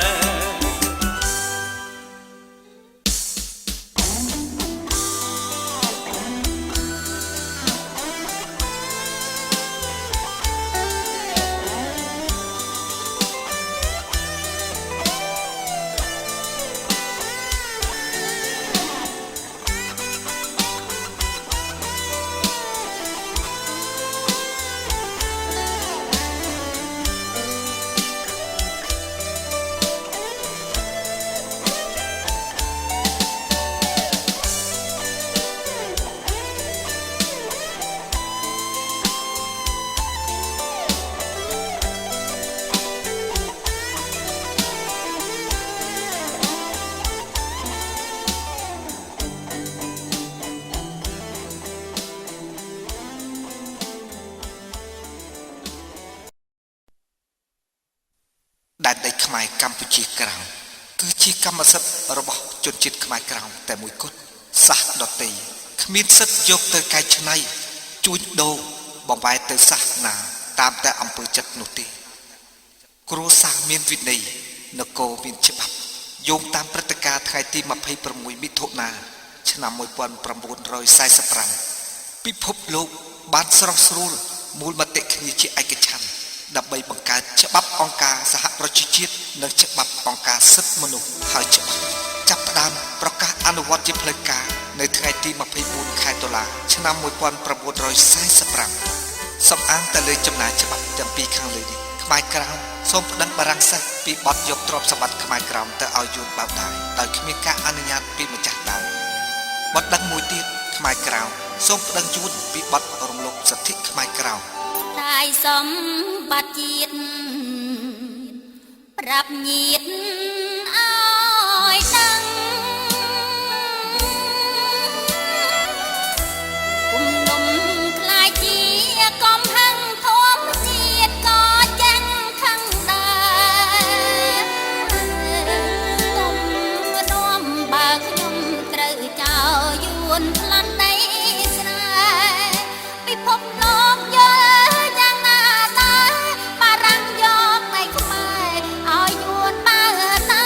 [SPEAKER 1] ខ្មែរកម្ពុជាក្រៅគឺជាកម្មសិទ្ធិរបស់ជនជាតិខ្មែរក្រៅតែមួយគត់សាសដតីគ្មានសិទ្ធិយកទៅកែច្នៃជួញដូរបំបែកទៅសាសនាតាមតែអំពើចិត្តនោះទេគ្រួសារមានវិន័យនគរមានច្បាប់យោងតាមព្រឹត្តិការណ៍ថ្ងៃទី26មិថុនាឆ្នាំ1945ពិភពលោកបានស្រស់ស្រួលមូលមតិគ្នាជាឯកច្ឆន្ទដើម្បីបង្កើតច្បាប់អង្គការសហប្រជាជាតិនិងច្បាប់អង្គការសិទ្ធិមនុស្សហើយច្បាប់ចាប់ផ្ដើមប្រកាសអនុវត្តជាផ្លូវការនៅថ្ងៃទី24ខែតុលាឆ្នាំ1945សំអាងទៅលើចំណាយច្បាប់ទាំងពីរខាងលើនេះខ្មែរក្រៅសូមប្តឹងបារាំងសេះពីបទយកទ្រព្យសម្បត្តិខ្មែរក្រៅទៅឲ្យយួនបោកដាយដោយគ្មានការអនុញ្ញាតពីម្ចាស់ដើមបទដឹងមួយទៀតខ្មែរក្រៅសូមប្តឹងយួនពីបទរំលោភសិទ្ធិខ្មែរក្រៅ
[SPEAKER 4] តែសម្បត្តិជាតិប្រាប់ញាតឲ្យដឹងគុំនំខ្លាយជាកំហឹងធំជាតិក៏ចាញ់ខឹងដែរគុំនាំបើខ្ញុំត្រូវចោលយួនផ្លាន់ដីស្រែពិភពលោកយកយ៉ាងណាដែរបារាំងយកនៃខ្មែរឲ្យយួនបើណា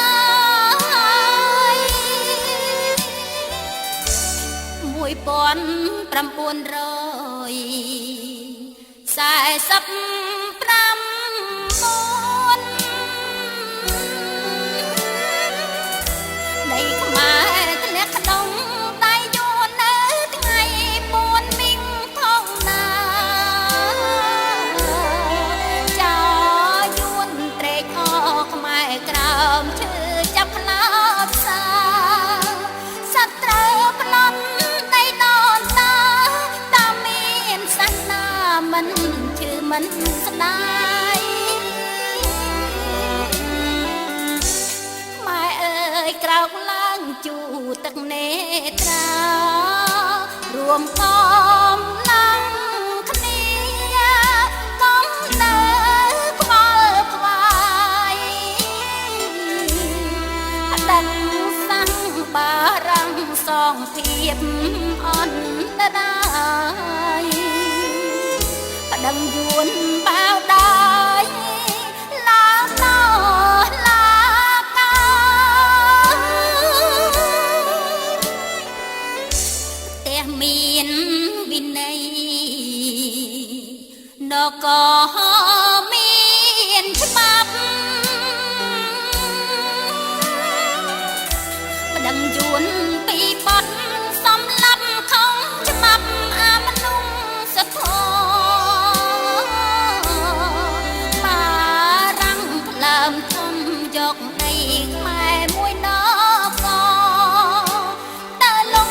[SPEAKER 4] 1949នៃខ្មែរធ្លាក់ក្នុងដៃយួននៅថ្ងៃ4មីថងណាចោយួនត្រេកអរខ្មែរក្រោមឈើចាប់ផ្លោផ្សាសត្រូវប្លន់ដីននតាតាមមានសាសនាមិនឈឺមិនស្ដាយម៉ែអើយក្រោកឡើងជូទឹកនេត្រារួមកំឡាំងគ្នាកុំនៅខ្វល់ខ្វាយដឹងសាំងបារាំងសងភាពអន្តរាយប្តឹងយួនបាវដាយឡើងណោឡាកាតែមានវិន័យនគរមានច្បាប់ប្តឹងយួនពីបទសម្លាប់ខុសច្បាប់អមនុស្សធម៌បារាំងក្លើមធំយកដីខ្មែរមួយនគរតើលង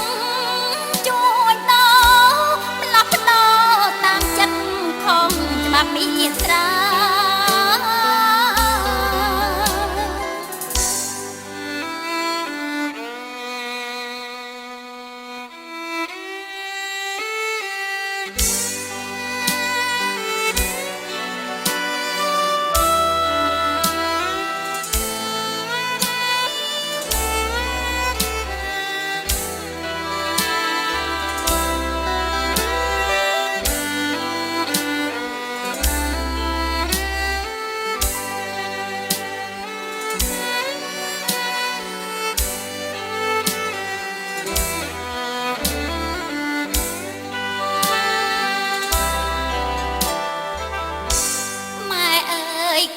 [SPEAKER 4] ជួយដល់ផ្លាស់ប្ដូរតាមចិត្តของច្បាប់មានត្រា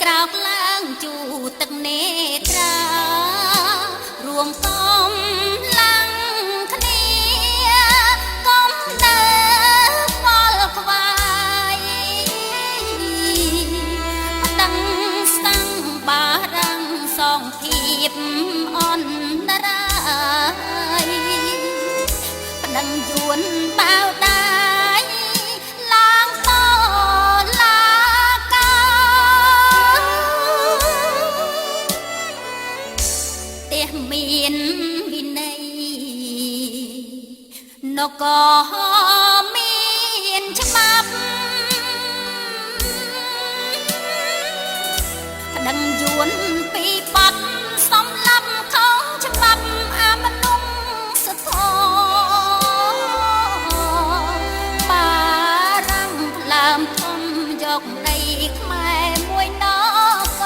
[SPEAKER 4] ក្រោកឡើងជូទឹកនេត្រារួមកំឡាំងគ្នាកុំនៅខ្វល់ខ្វាយប្តឹងសាំងបារាំងសងភាពអន្តរាយប្តឹងយួនបាវដាយឡើងតឡាមានវិន័យនគរមានច្បាប់ប្តឹងយួនពី បាត់សំឡាប់ខុសច្បាប់អាមនុស្សសធរបារាំងឡើង យកដីខ្មែរមួយណក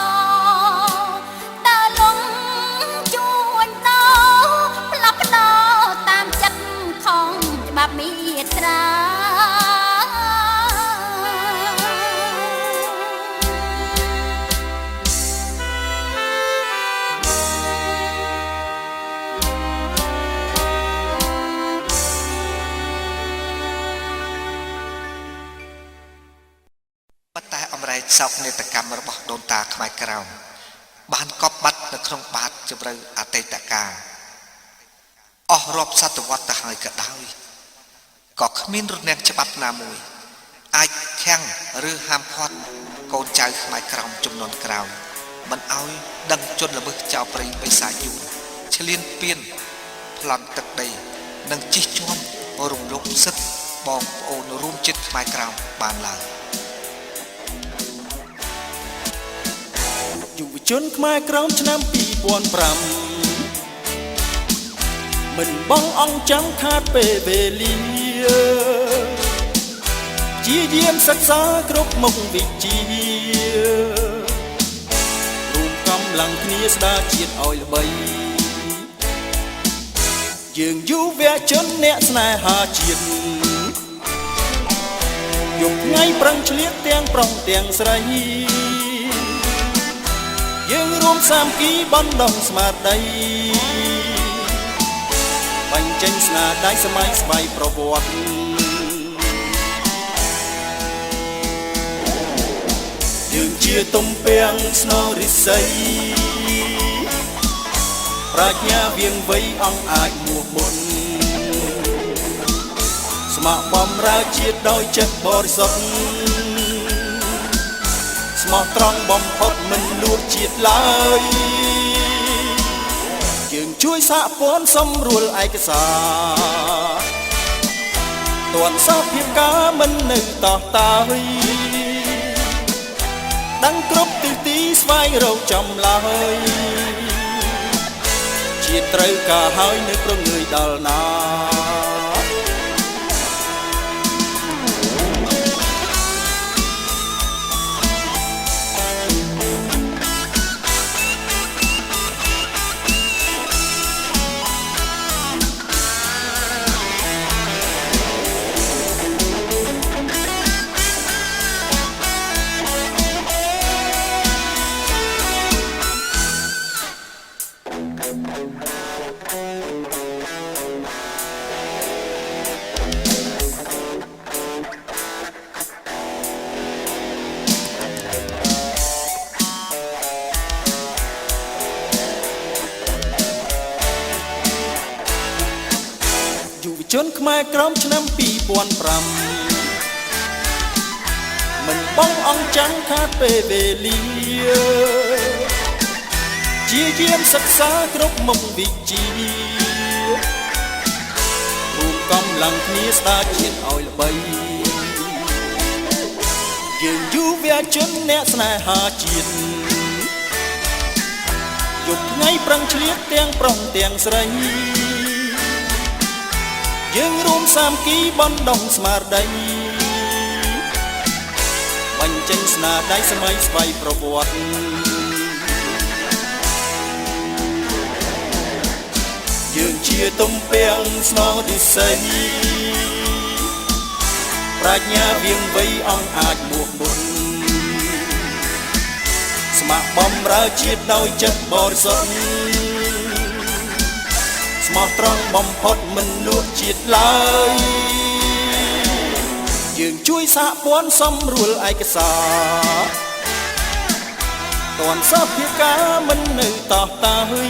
[SPEAKER 4] ដើរលងជួញដោផ្លាស់ប្ដូរតាមចិត្តของច្បាប់មេត្រា
[SPEAKER 1] តែអំរែកសោកនេតកម្មរបស់ដូនតាខ្មែរក្រោមបានកប់បាត់នៅក្នុងបាតជម្រៅអតីតកាលអស់រាប់សតវត្សទៅហើយក៏ដោយក៏គ្មានរនាំងច្បាប់ណាមួយអាចខាំងឬហាមឃាត់កូនចៅខ្មែរក្រោមចំនួនក្រោយមិនឲ្យដឹងជនល្មើសចោលព្រៃបិសាចយូរឆ្លៀនពៀនប្លន់ទឹកដីនិងជិះជាំរំលោភសិទ្ធិបងប្អូនរួមជាតិខ្មែរក្រោមបានឡើយ
[SPEAKER 3] យុវជនខ្មែរក្រោមឆ្នាំ2005មិនបងអង្គចាំខាតពេលវេលាជាយាមសិក្សាគ្រប់មុខវិជ្ជារួមកម្លាំងគ្នាស្ដារជាតិឲ្យល្បីយើងយុវជនអ្នកស្នេហាជាតិយប់ថ្ងៃប្រឹងឆ្លៀតទាំងប្រុសទាំងស្រីយើងរួមសាមគ្គីបណ្ដុះស្មារតីបញ្ចេញស្នាដៃសម័យស្វ័យប្រវត្តិយើងជាទំពាំងស្នូរិស័យប្រាជ្ញាវៀងវៃអង្គអាចមួមុនស្ម័គ្របំរើជាតិដោយចិត្តបរិសុទ្ធស្មោះត្រង់បំផុតមិនលួចជាតិឡើយយើងជួយសហព័ន្ធសម្រួលឯកសារទាន់សភាពការមិននៅតោះតាយដឹងគ្រប់ទិសទីស្វែងរកចំឡើយជាតិត្រូវការហើយនៅព្រងើយដល់ណាជនខ្មែរក្រោមឆ្នាំ2005មិនបងអង្គចាំខាតពេលវេលាជាយាមសិក្សាគ្រប់មុខវិជ្ជារួមកម្លាំងគ្នាស្ដារជាតិឲ្យល្បីយើងយុវជនអ្នកស្នេហាជាតិយប់ថ្ងៃប្រឹងឆ្លៀតទាំងប្រុសទាំងស្រីយើងរួមសាមគ្គីបណ្ដុះស្មារតីបញ្ចេញស្នាដៃសម័យស្វ័យប្រវត្តិយើងជាទំពាំងស្នូរិស័យប្រាជ្ញាវៀងវៃអង្គអាចមួកមុនស្ម័គ្របំរើជាតិដោយចិត្តបរិសុទ្ធស្មោះត្រង់បំផុតមិនលួចជាតិឡើយយើងជួយសហព័ន្ធសម្រួលឯកសារទាន់សភាពការមិននៅតោះតាយ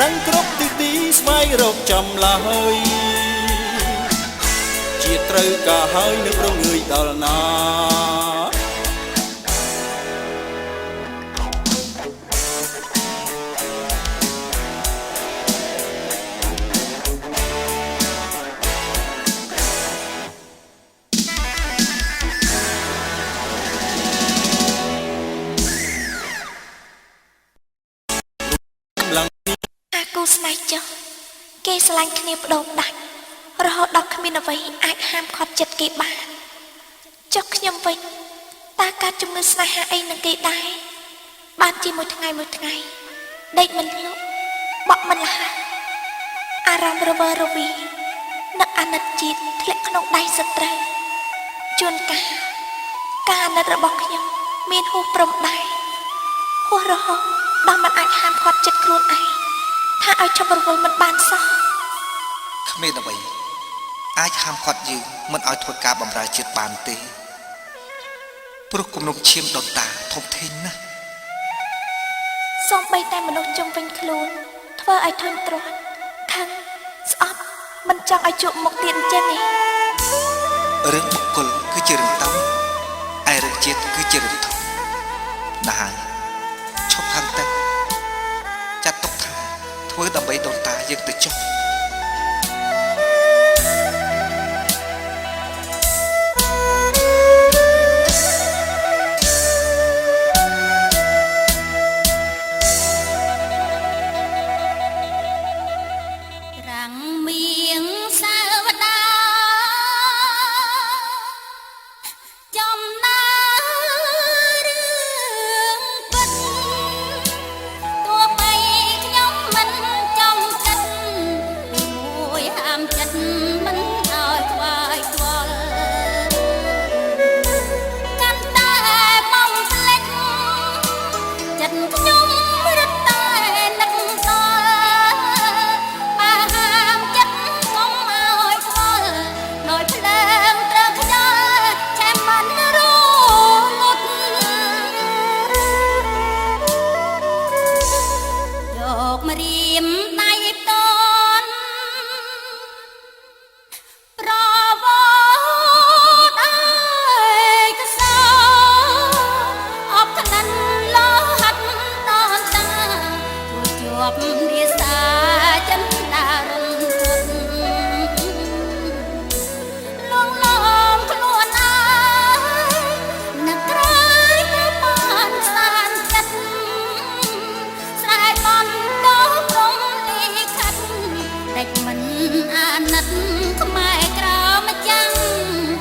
[SPEAKER 3] ដឹងគ្រប់ទិសទីស្វែងរកចំឡើយជាតិត្រូវការហើយនៅព្រងើយដល់ណា
[SPEAKER 2] គូស្នេហ៍ចុះគេស្រឡាញ់គ្នាបដូរដាច់រហូតដល់គ្មានអ្វីអាចហាមឃាត់ចិត្តគេបានចុះខ្ញុំវិញតើកើតជំងឺស្នេហាអីនឹងគេដែរបានជាមួយថ្ងៃដេកមិនលក់បក់មិនលះអារម្មណ៍រវើរវីនឹកអាណិតជាតិធ្លាក់ក្នុងដៃសត្រូវជួនកាលការអាណិតរបស់ខ្ញុំមានហួសព្រំដែនហួសរហូតដល់មិនអាចហាមឃាត់ចិត្តខ្លួនឯងថាឲ្យឈប់រវល់មិនបានសោះ
[SPEAKER 1] គ្មានអ្វីអាចហាមឃាត់យើងមិនឲ្យធ្វើការបម្រើជាតិបានទេព្រោះគំនុំឈាមដូនតាធំធេងណាស់
[SPEAKER 2] សូម្បីតែមនុស្សជុំវិញខ្លួនធ្វើឲ្យធុញទ្រាន់ខឹងស្អប់មិនចង់ឲ្យជួបមុខទៀតអញ្ចឹងទេ
[SPEAKER 1] រឿងបុគ្គលគឺជារឿងតូចឯរឿងជាតិគឺជារឿងធំណាស់ហើយឈប់ហាំទឹកចាត់ទុកថាធ្វើដើម្បីដូនតាយើងទៅចុះ
[SPEAKER 4] រាំងមៀងសាវតាចំណារឿងពិតទោះបីខ្ញុំមិនចំចិត្តមួយហាមចិត្តមិនឲ្យខ្វាយខ្វល់កាន់តែបំភ្លេចចិត្តខ្ញុំរត់តែនឹកដល់បើហាមចិត្តកុំឲ្យខ្វល់ដោយភ្លើងត្រូវខ្យល់ឆែមិនរលត់យកមករៀមដៃផ្ទន់ប្រវត្តិឯកសារអបក្លិនលោហិតដល់តាជួយជាប់នាសាចិនដារុនទុនលងលំខ្លួនឯងនឹកក្រែងតែបានសានចិត្តស្រែកបន់ដល់ព្រំលីខិតតែមិនអាណិតខ្មែរក្រមចាំ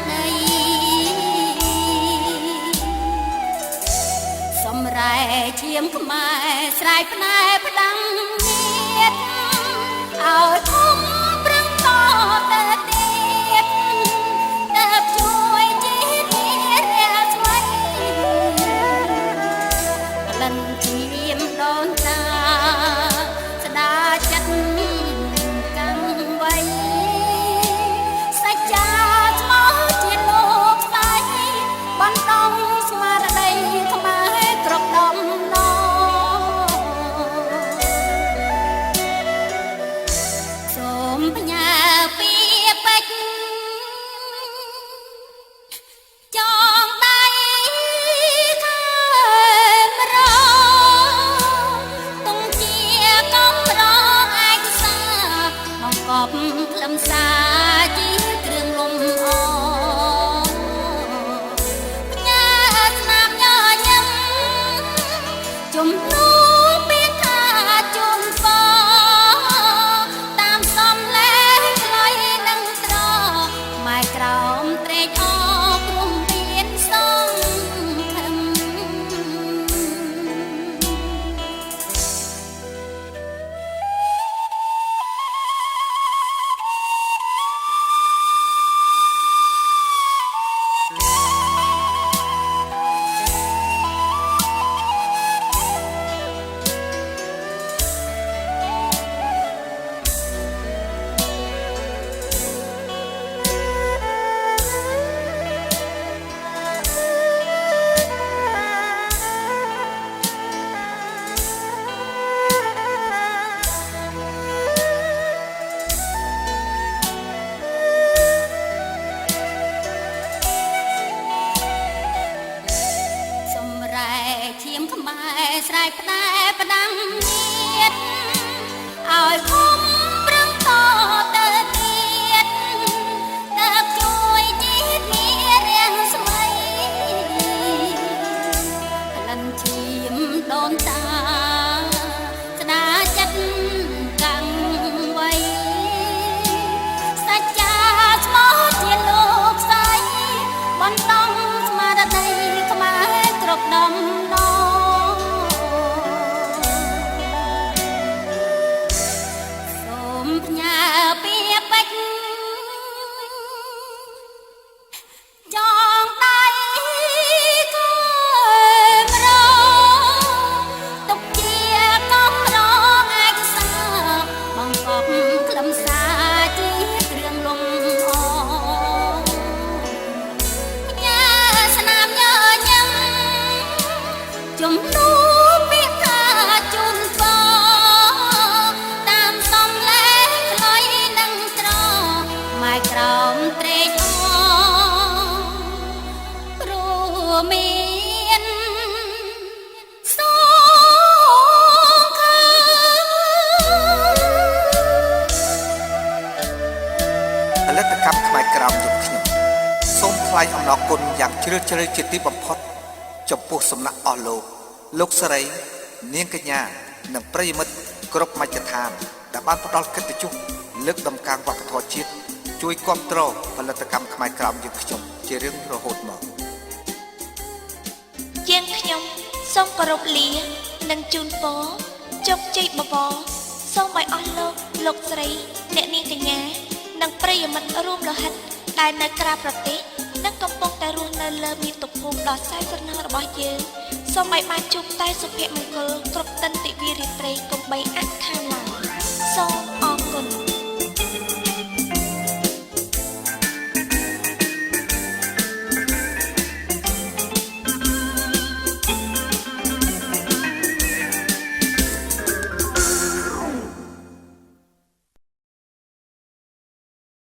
[SPEAKER 4] ដីសម្រែឈាមខ្មែរស្រែកផ្នែផ្ដាំងទៀតឲ្យធំប្រឹងតទៅទៀតតែជួយជាតិនេះរាស្មីក្លិនឈាមដូនតាស្ដាចិត្តកាំងវៃសច្ចាថ្មជាលោកស្បែកបន្តស្មារតីខ្មែរគ្រប់ដំណងសូមផ្ញើពីពេជ្រចងដៃខាមរទុំជាកំរងឯកសារបង្កប់ខ្លឹមសារជាគ្រឿងលំអផ្ញើស្នាមញញឹមជំនួសពាក្យថាជូនពរតាមសំឡេងខ្លីនិងត្រខ្មែរក្រោមត្រេកអរព្រមមានសង្ឃឹម ស្រែកផ្ដែផ្ដាំទៀតឲ្យឃុំប្រឹងតទៅទៀតតើជួយជាតិមានរាំងស្មីក្លិនឈាមដូនតាស្ដាចិត្តកាំង មានសងខាង
[SPEAKER 1] ផលិតកម្មខ្មែរក្រោមយុគខ្ញុំសូមថ្លែងអំណរគុណយ៉ាងជ្រាលជ្រៅជាទីបំផុតចំពោះសំណាក់អស់លោកស្រីនាងកញ្ញានិងប្រិយមិត្តគ្រប់មជ្ឈដ្ឋានដែលបានផ្ដល់កិត្តិយសលើកដំកើងវប្បធម៌ជាតិជួយគ្រប់គ្រងផលិតកម្មខ្មែរក្រោមយុគខ្ញុំជារៀងរហូតមក
[SPEAKER 2] យើងខ្ញុំសូមគោរពលានិងជូនពរជោគជ័យបបរសូមឲ្យអស់លោកស្រីអ្នកនាងកញ្ញានិងប្រិយមិត្តរួមលោហិតដែលនៅក្រៅប្រទេសនិងកំពុងតែរស់នៅលើមាតុភូមិដ៏សែនស្រណោះរបស់យើងសូមឲ្យបានជួបតែសុភមង្គល